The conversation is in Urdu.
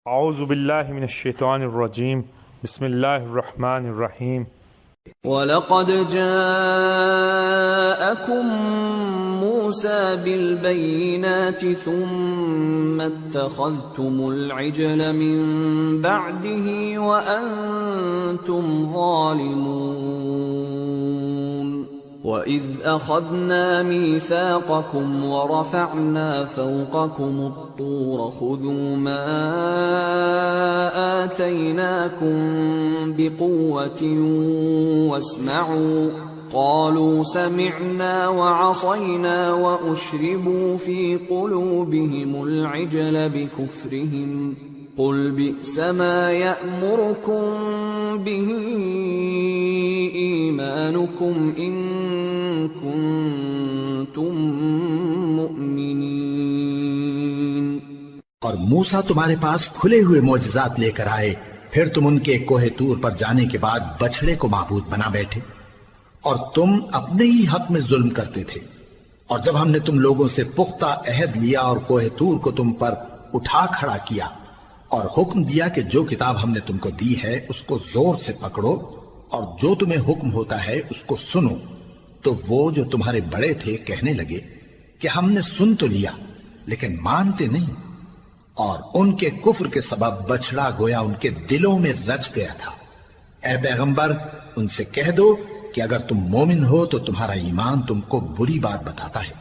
اعوذ باللہ من الشیطان الرجیم بسم اللہ الرحمن الرحیم وَلَقَدْ جَاءَكُم مُوسَى بِالْبَيِّنَاتِ ثُمَّ اتَّخَذْتُمُ الْعِجْلَ مِن بَعْدِهِ وَأَنْتُمْ ظَالِمُونَ وَإِذْ أَخَذْنَا مِيثَاقَكُمْ وَرَفَعْنَا فَوْقَكُمُ الطُّورَ خُذُوا مَا آتَيْنَاكُمْ بِقُوَّةٍ وَاسْمَعُوا قَالُوا سَمِعْنَا وَعَصَيْنَا وَأُشْرِبُوا فِي قُلُوبِهِمُ الْعِجْلَ بِكُفْرِهِمْ قُلْ بِئْسَ مَا يَأْمُرُكُمْ بِهِ إِيمَانُكُمْ إِن كُنتُم مُّؤْمِنِينَ۔ اور موسیٰ تمہارے پاس کھلے ہوئے معجزات لے کر آئے، پھر تم ان کے کوہ طور پر جانے کے بعد بچڑے کو معبود بنا بیٹھے، اور تم اپنے ہی حق میں ظلم کرتے تھے۔ اور جب ہم نے تم لوگوں سے پختہ عہد لیا اور کوہ طور کو تم پر اٹھا کھڑا کیا اور حکم دیا کہ جو کتاب ہم نے تم کو دی ہے اس کو زور سے پکڑو اور جو تمہیں حکم ہوتا ہے اس کو سنو، تو وہ جو تمہارے بڑے تھے کہنے لگے کہ ہم نے سن تو لیا لیکن مانتے نہیں، اور ان کے کفر کے سبب بچڑا گویا ان کے دلوں میں رچ گیا تھا۔ اے پیغمبر ان سے کہہ دو کہ اگر تم مومن ہو تو تمہارا ایمان تم کو بری بات بتاتا ہے،